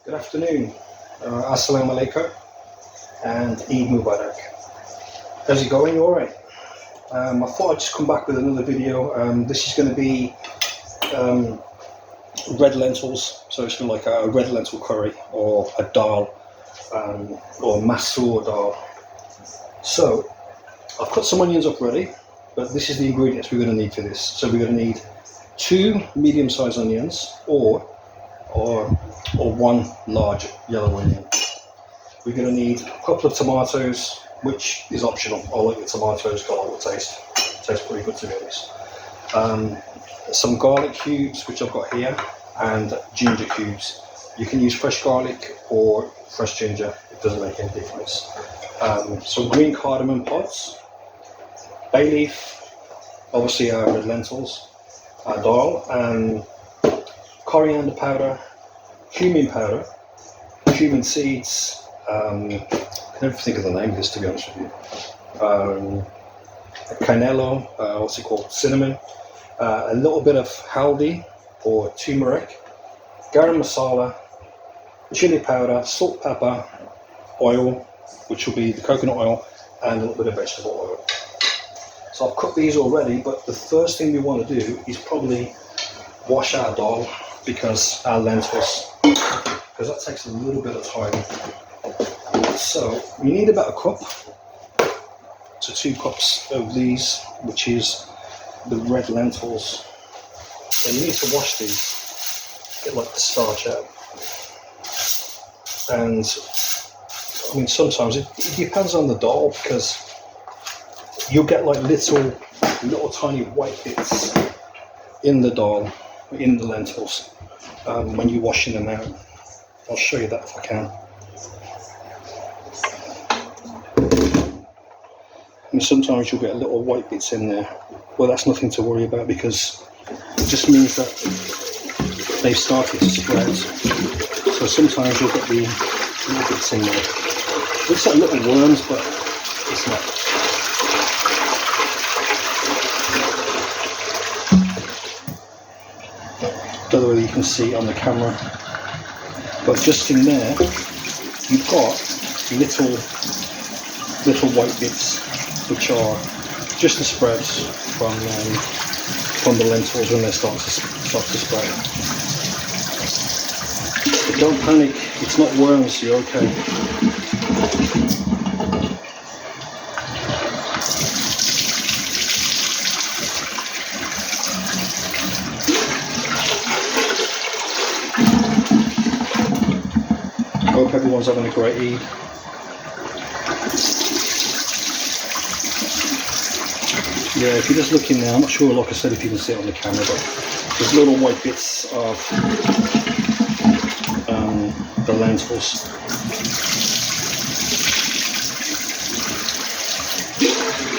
Good afternoon, Assalamu alaikum, and Eid Mubarak. How's it going? You alright? I thought I'd just come back with another video. This is going to be red lentils, so it's going to be like a red lentil curry or a daal or masoor dal. So I've cut some onions up ready, but this is the ingredients we're going to need for this. So we're going to need 2 medium-sized onions or 1 large yellow onion. We're going to need a couple of tomatoes, which is optional. I like the tomatoes, got all the taste. Tastes pretty good, to be honest. Some garlic cubes, which I've got here, and ginger cubes. You can use fresh garlic or fresh ginger, it doesn't make any difference. Some green cardamom pods, bay leaf, obviously red lentils, dal, and coriander powder, cumin seeds, I can never think of the name of this, to be honest with you. Canelo, what's it called? Cinnamon, a little bit of haldi or turmeric, garam masala, chili powder, salt, pepper, oil, which will be the coconut oil, and a little bit of vegetable oil. So I've cut these already, but the first thing we want to do is probably wash our dal, because our lentils, because that takes a little bit of time. So you need about a cup to 2 cups of these, which is the red lentils. And you need to wash these, get like the starch out. And I mean, sometimes it depends on the dal, because you'll get like little tiny white bits in the dal, in the lentils, when you're washing them out. I'll show you that if I can. And sometimes you'll get little white bits in there. Well, that's nothing to worry about, because it just means that they've started to spread. So sometimes you'll get the little bits in there. Looks like little worms, but it's not. Don't know whether you can see it on the camera, but just in there you've got little white bits, which are just the spreads from the lentils when they start to spread. But don't panic, it's not worms, you're okay. I hope everyone's having a great Eid. Yeah, if you're just looking now, I'm not sure, like I said, if you can see it on the camera, but there's little white bits of the lentils.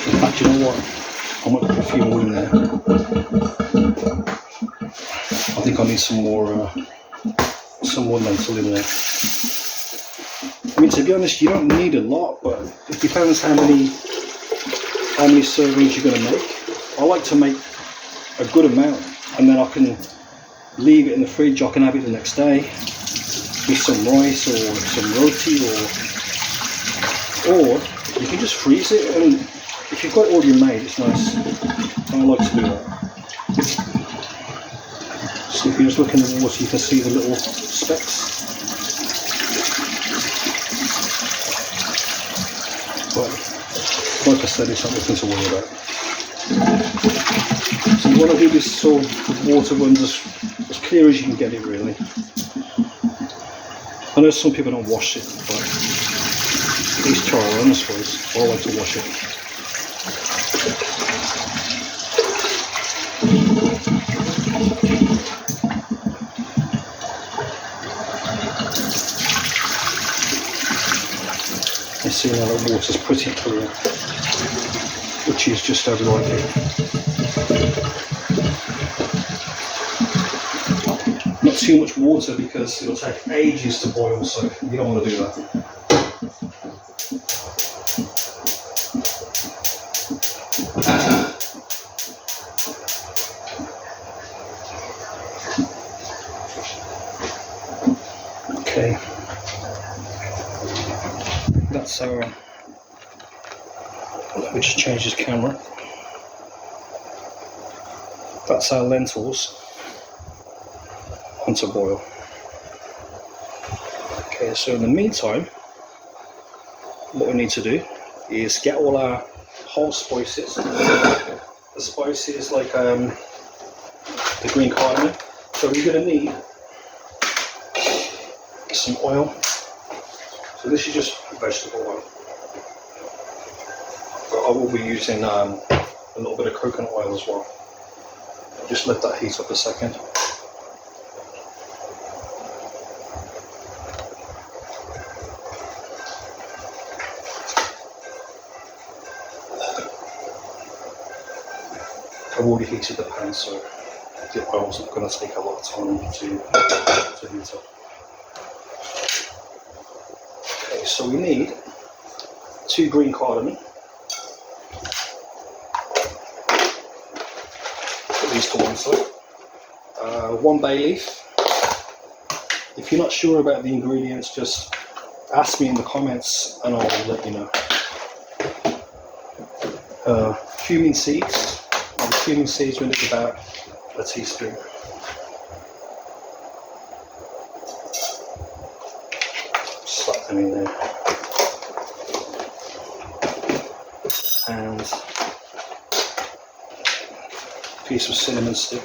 In fact, you know what? I might put a few more in there. I think I need some more lentil in there. I mean, to be honest, you don't need a lot, but it depends how many servings you're going to make. I like to make a good amount, and then I can leave it in the fridge. I can have it the next day with some rice or some roti, or you can just freeze it, and if you've got it already made, it's nice. I like to do that. So if you just look in the water, you can see the little specks. But like I said, it's not nothing to worry about. So you want to do this so the water runs as clear as you can get it, really. I know some people don't wash it, but these try on, I suppose. I like to wash it. You see now the water's pretty clear, which is just how we like it. Not too much water, because it'll take ages to boil, so you don't want to do that. Okay, that's our, let me just change this camera. That's our lentils onto boil. Okay, so in the meantime, what we need to do is get all our whole spices. The spices like the green cardamom. So we're going to need some oil. So this is just vegetable oil. But I will be using a little bit of coconut oil as well. Just let that heat up a second. I've already heated the pan, so the oil's not going to take a lot of time to heat up. Okay, so we need 2 green cardamom. Put these to one side. 1 bay leaf. If you're not sure about the ingredients, just ask me in the comments and I'll let you know. Cumin seeds. And the cumin seeds we need about a teaspoon. Slap them in there. And a piece of cinnamon stick.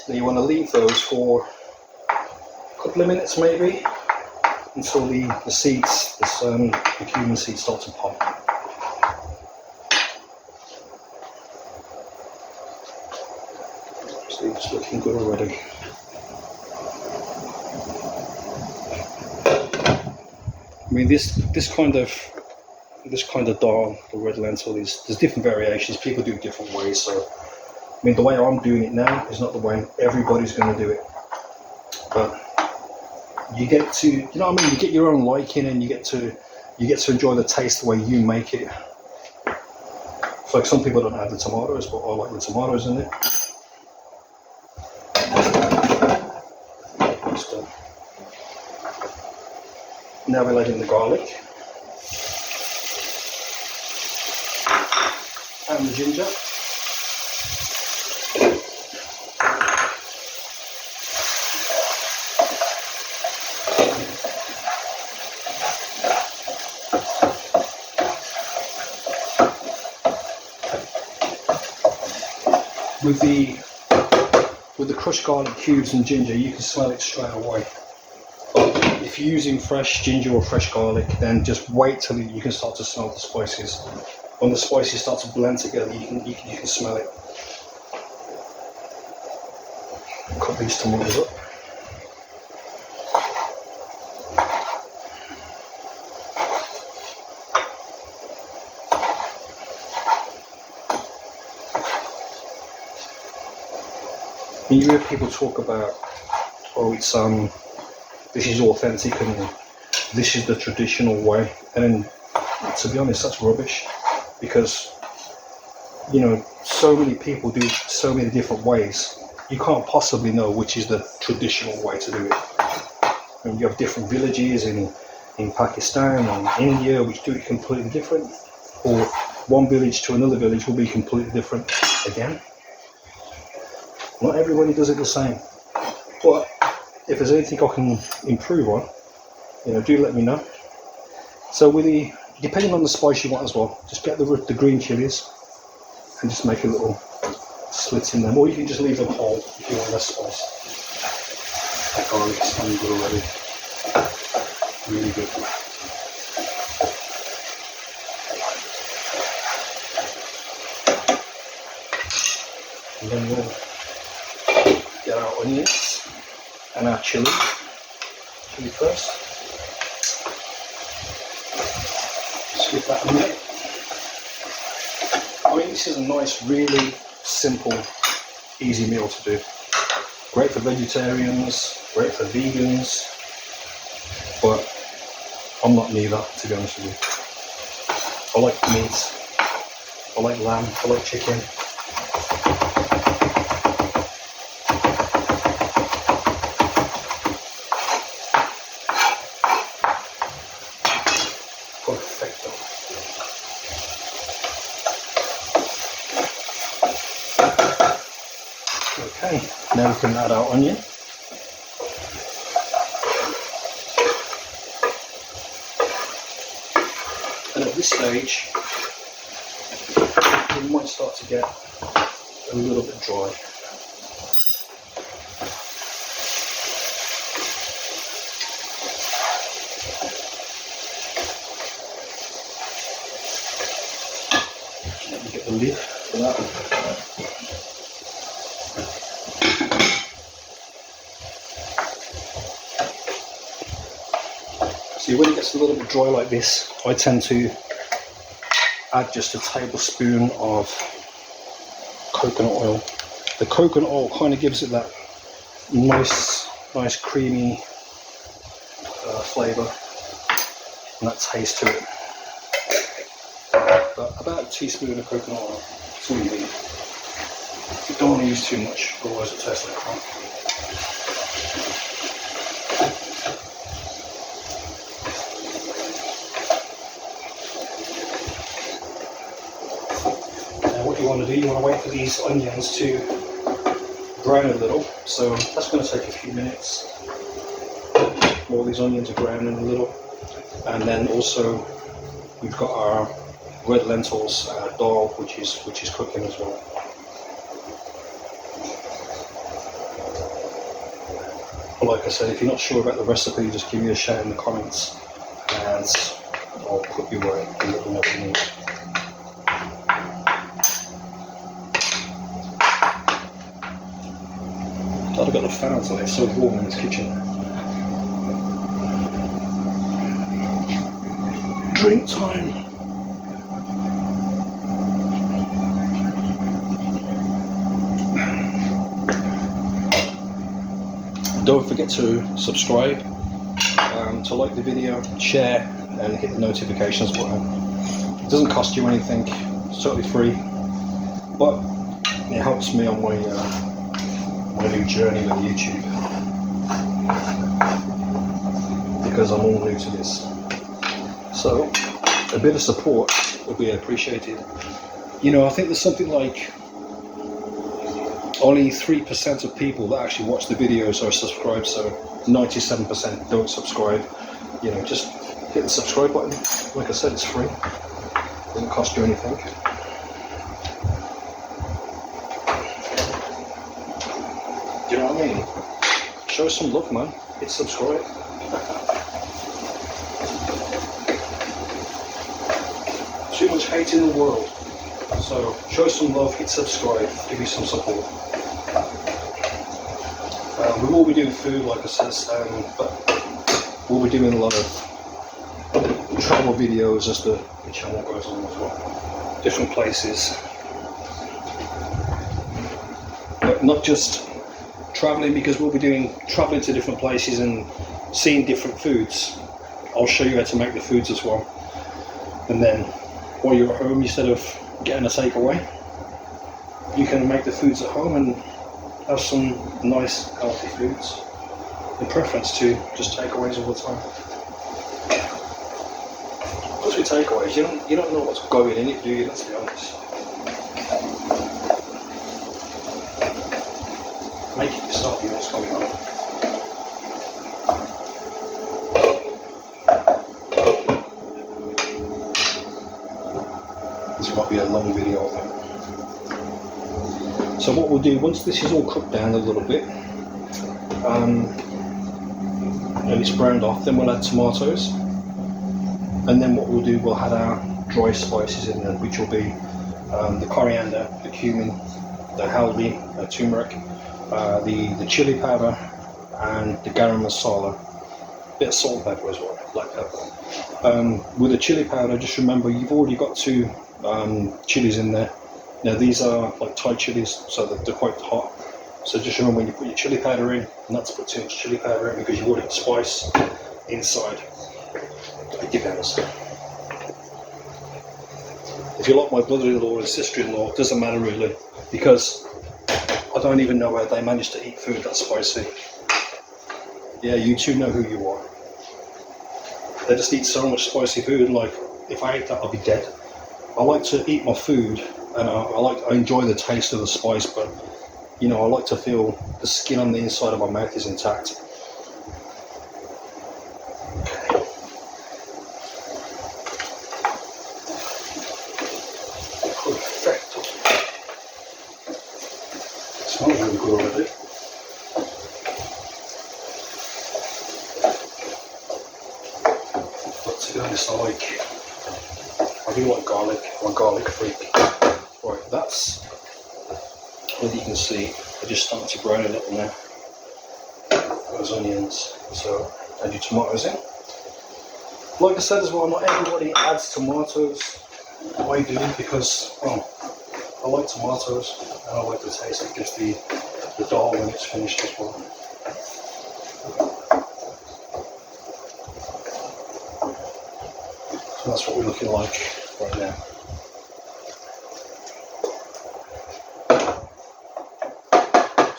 Now you want to leave those for a couple of minutes maybe until the seeds, the cumin seeds start to pop. So it's looking good already. I mean this kind of daal, the red lentil, there's different variations. People do it different ways. So I mean, the way I'm doing it now is not the way everybody's going to do it. But you get to, you know what I mean? You get your own liking, and you get to enjoy the taste the way you make it. So like some people don't have the tomatoes, but I like the tomatoes in it. Now we're letting the garlic and the ginger. With the crushed garlic cubes and ginger, you can smell it straight away. But if you're using fresh ginger or fresh garlic, then just wait till you can start to smell the spices. When the spices start to blend together, you can smell it. Cut these tomatoes up. When you hear people talk about, oh, it's this is authentic and this is the traditional way, and then, to be honest, that's rubbish, because you know so many people do so many different ways. You can't possibly know which is the traditional way to do it. And you have different villages in Pakistan and India which do it completely different, or one village to another village will be completely different again. Not everybody does it the same, but if there's anything I can improve on, you know, do let me know. So depending on the spice you want as well, just get the green chilies and just make a little slit in them, or you can just leave them whole if you want less spice. That garlic is really good already, really good. And then we'll get our onions and our chili first. Just give that a minute. I mean, this is a nice, really simple, easy meal to do. Great for vegetarians, great for vegans, but I'm not neither, to be honest with you. I like meat, I like lamb, I like chicken. Perfecto. Okay, now we can add our onion. And at this stage, it might start to get a little bit dry. Let me get the lid for that. See, when it gets a little bit dry like this, I tend to add just a tablespoon of coconut oil. The coconut oil kind of gives it that nice creamy flavour and that taste to it. But about a teaspoon of coconut oil, that's all you need. You don't want to use too much, otherwise it tastes like crap. What you want to do, you want to wait for these onions to brown a little, so that's going to take a few minutes while these onions are browning a little. And then also we've got our red lentils, daal, which is cooking as well. But like I said, if you're not sure about the recipe, just give me a shout in the comments and I'll put you away and let you know what you need. I've got the fan on today, it's so warm in this kitchen. Drink time! Don't forget to subscribe, to like the video, share and hit the notifications button. It doesn't cost you anything, it's totally free, but it helps me on my new journey with YouTube, because I'm all new to this. So a bit of support would be appreciated. You know, I think there's something like only 3% of people that actually watch the videos are subscribed, so 97% don't subscribe. You know, just hit the subscribe button. Like I said, it's free, it doesn't cost you anything. Do you know what I mean? Show some love, man. Hit subscribe. Too much hate in the world. So show some love, hit subscribe, give me some support. We will be doing food, like I said, but we'll be doing a lot of travel videos as the channel goes on as well. Different places. But not just traveling, because we'll be traveling to different places and seeing different foods. I'll show you how to make the foods as well. And then while you're at home, instead of getting a takeaway, you can make the foods at home and have some nice healthy foods, in preference to just takeaways all the time. Because with takeaways, you don't know what's going in it, do you? Let's be honest. Make it yourself, you know what's going on. This might be a long video, I think. So what we'll do, once this is all cooked down a little bit, and it's browned off, then we'll add tomatoes. And then what we'll do, we'll add our dry spices in there, which will be the coriander, the cumin, the haldi, turmeric, the chili powder, and the garam masala. A bit of salt and pepper as well, black pepper. With the chili powder, just remember you've already got 2 chilies in there. Now these are like Thai chilies, so they're quite hot. So just remember when you put your chili powder in, not to put too much chili powder in, because you've already got spice. inside. It depends. If you're like my brother-in-law and sister-in-law, it doesn't matter really, because I don't even know how they manage to eat food that spicy. Yeah, you two know who you are. They just eat so much spicy food, like if I ate that I'll be dead. I like to eat my food and I enjoy the taste of the spice, but you know, I like to feel the skin on the inside of my mouth is intact. Perfect. Smells really good already. But to be honest, I do like garlic. I'm a garlic freak. Right, that's what you can see. They're just starting to brown a little now. Those onions. So add your tomatoes in. Like I said as well, not everybody adds tomatoes. I do because, well, I like tomatoes and I like the taste it gives the dal when it's finished as well. So that's what we're looking like right now.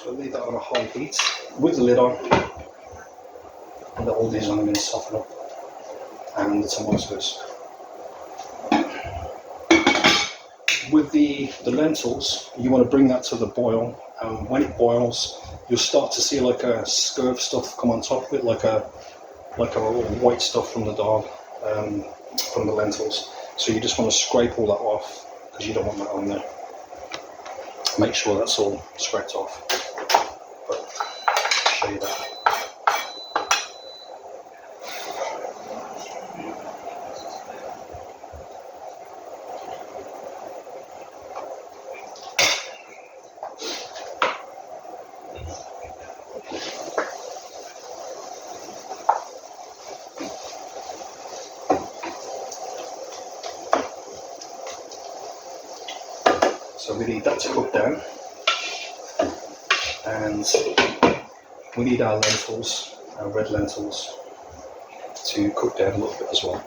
So leave that on a high heat with the lid on and let all these onions soften up and the tomatoes. With the lentils, you want to bring that to the boil, and when it boils, you'll start to see like a scurve stuff come on top of it, like a white stuff from the dal, from the lentils. So you just want to scrape all that off because you don't want that on there. Make sure that's all scraped off. But I'll show you that. So we need that to cook down, and we need our lentils, our red lentils, to cook down a little bit as well.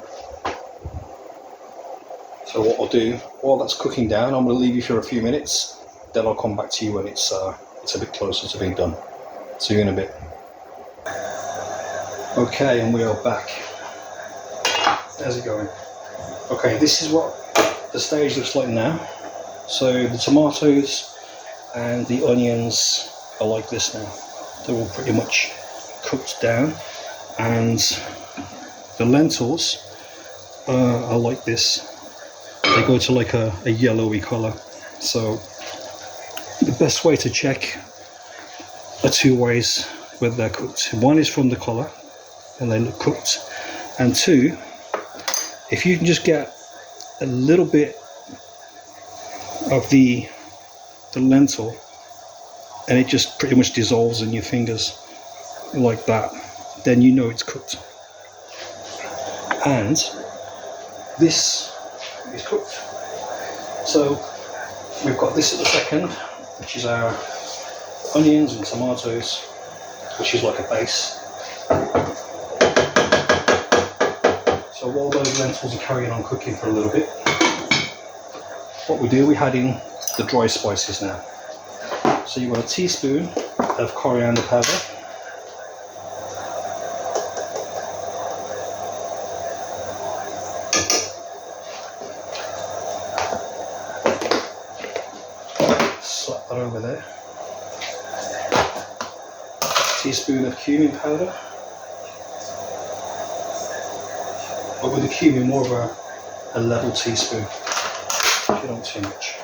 So what I'll do, while that's cooking down, I'm going to leave you for a few minutes, then I'll come back to you when it's a bit closer to being done. See you in a bit. Okay, and we are back. How's it going? Okay, this is what the stage looks like now. So the tomatoes and the onions are like this now. They're all pretty much cooked down, and the lentils are like this. They go to like a yellowy colour. So the best way to check are two ways whether they're cooked. One is from the colour and they look cooked, and two, if you can just get a little bit of the lentil and it just pretty much dissolves in your fingers like that, then you know it's cooked. And this is cooked. So we've got this at the second, which is our onions and tomatoes, which is like a base. So while those lentils are carrying on cooking for a little bit, what we do, we add in the dry spices now. So you want a teaspoon of coriander powder, slap that over there, a teaspoon of cumin powder, but with the cumin more of a level teaspoon. You don't too much.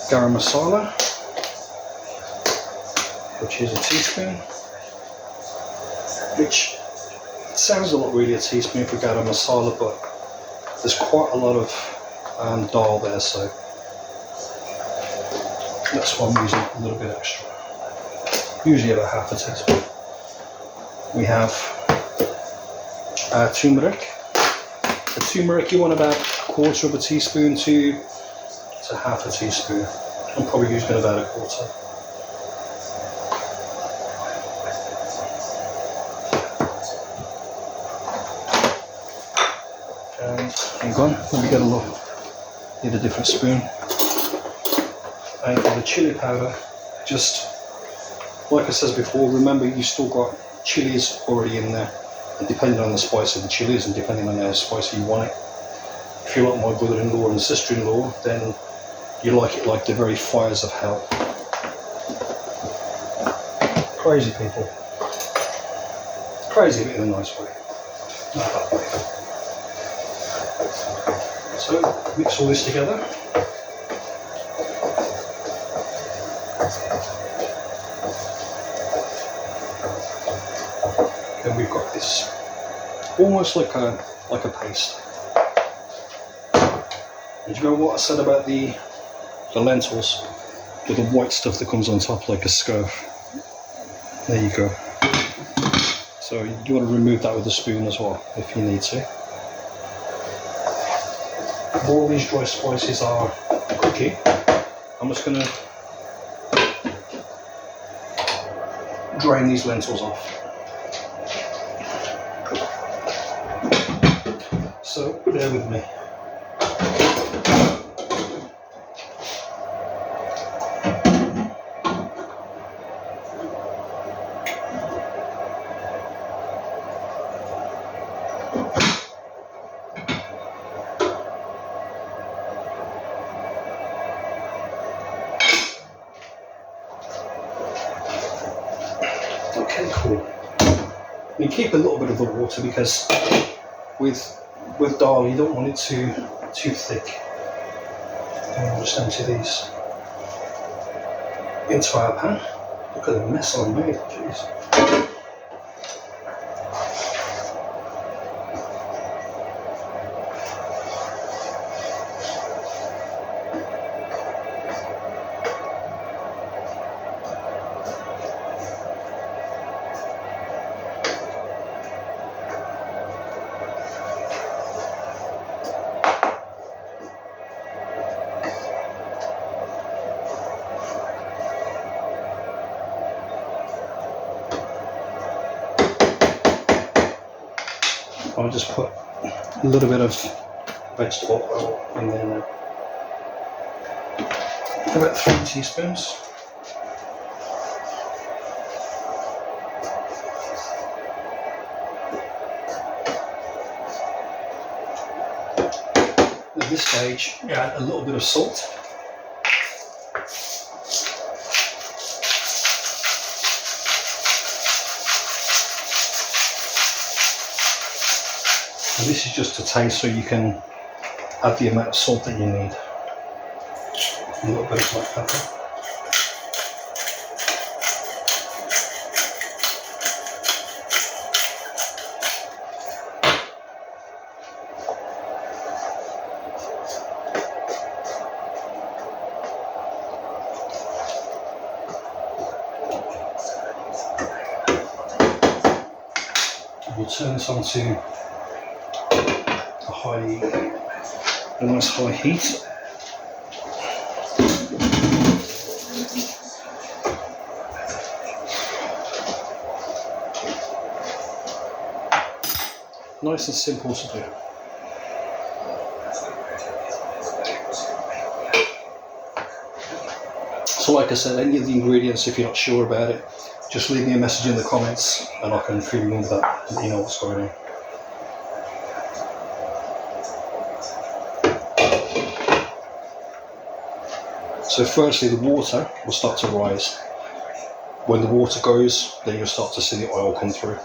Garam masala, which is a teaspoon, which sounds a lot really a teaspoon for garam masala, but there's quite a lot of dal there, so that's why I'm using a little bit extra. Usually about half a teaspoon. We have turmeric. The turmeric you want about a quarter of a teaspoon to half a teaspoon. I'm probably using about a quarter. Hang on, let me get a look. Need a different spoon. And for the chili powder, just like I said before, remember you still got chilies already in there. And depending on the spice of the chilies and depending on how spicy you want it. If you like my brother-in-law and sister-in-law, then you like it like the very fires of hell. Crazy people. Crazy but in a nice way. Not that way. So mix all this together. Then we've got this almost like a paste. And you know what I said about the lentils with the white stuff that comes on top like a scurf? There you go. So you want to remove that with a spoon as well if you need to. All these dry spices are cooking. I'm just going to drain these lentils off. So bear with me. Okay, cool. You keep a little bit of the water because with dal you don't want it too thick. And we'll just empty these into our pan. Look at the mess I made, jeez. I'll just put a little bit of vegetable oil in there now. About 3 teaspoons. At this stage, add a little bit of salt. And this is just to taste, so you can add the amount of salt that you need. A little bit of black pepper. We'll turn this on to a nice high heat. Nice and simple to do. So like I said, any of the ingredients, if you're not sure about it, just leave me a message in the comments and I can fill you in with that and let you know what's going on. So firstly, the water will start to rise. When the water goes, then you'll start to see the oil come through.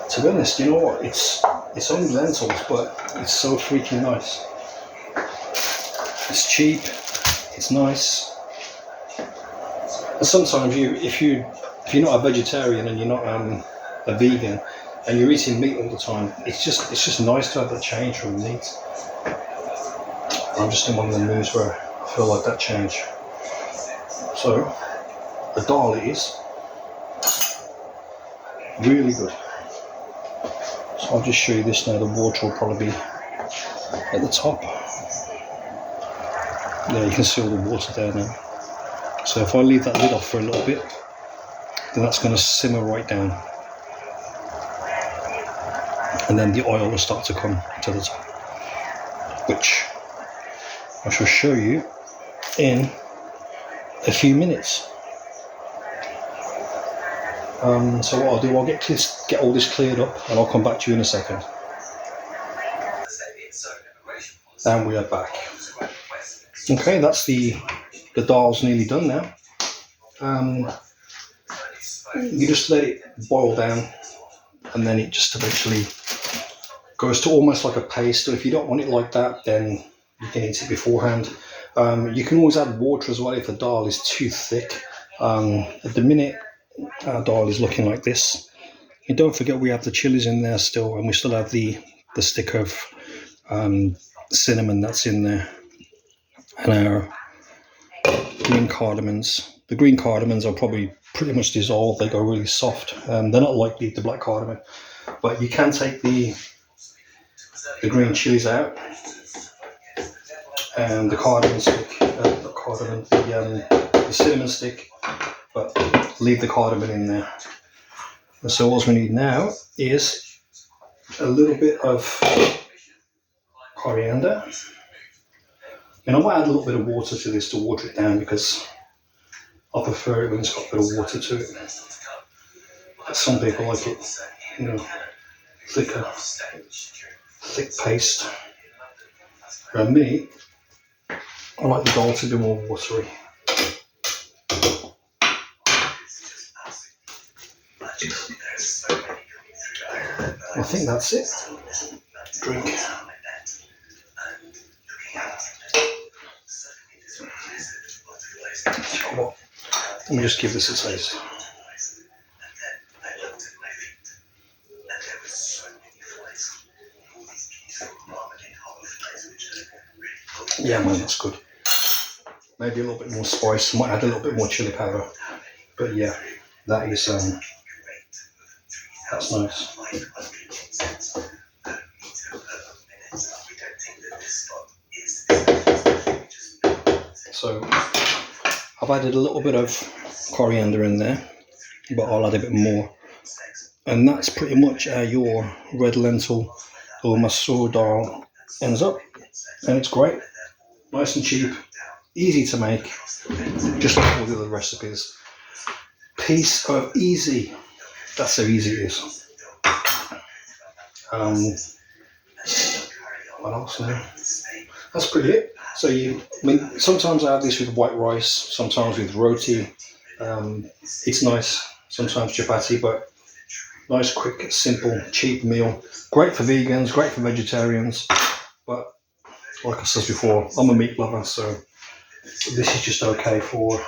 To be honest, you know what? It's only lentils, but it's so freaking nice. It's cheap. It's nice. And sometimes if you're not a vegetarian and you're not a vegan and you're eating meat all the time, it's just nice to have that change from meat. I'm just in one of the moods where I feel like that change. So, the dal is really good. So I'll just show you this now. The water will probably be at the top. There you can see all the water there now. So if I leave that lid off for a little bit, then that's going to simmer right down. and then the oil will start to come to the top, which I shall show you in a few minutes. So what I'll do, I'll get all this cleared up, and I'll come back to you in a second. And we are back. Okay, that's the daal's nearly done now. You just let it boil down, and then it just eventually goes to almost like a paste. So if you don't want it like that, then you can eat it beforehand. You can always add water as well if the daal is too thick. At the minute, our daal is looking like this. And don't forget, we have the chilies in there still, and we still have the stick of cinnamon that's in there, and our green cardamoms. The green cardamoms are probably pretty much dissolved. They go really soft. They're not like the black cardamom, but you can take the green chilies out and the cardamom stick, not cardamom, the cinnamon stick, but leave the cardamom in there. And so all we need now is a little bit of coriander. And I might add a little bit of water to this to water it down, because I prefer it when it's got a bit of water to it. Some people like it, thicker, thick paste. And me, I like the daal to be more watery. I think that's it. Drink. Let me just give this a taste. Yeah, man, that's good. Maybe a little bit more spice. Might add a little bit more chili powder. But yeah, that is that's nice. So I've added a little bit of coriander in there, but I'll add a bit more. And that's pretty much how your red lentil or masoor dal ends up. And it's great, nice and cheap, easy to make, just like all the other recipes. Piece of easy. That's how easy it is. What else now? That's pretty it. So sometimes I have this with white rice, sometimes with roti. It's nice, sometimes chapati, but nice, quick, simple, cheap meal. Great for vegans, great for vegetarians. But like I said before, I'm a meat lover, so this is just okay for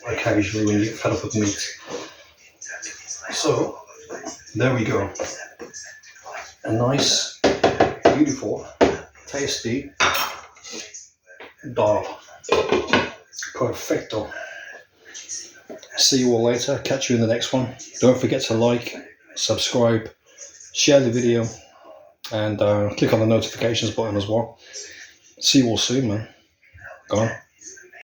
occasionally when you get fed up with meat. So there we go. A nice, beautiful, tasty daal. Perfecto. See you all later. Catch you in the next one. Don't forget to like, subscribe, share the video, and click on the notifications button as well. See you all soon, man. Go on.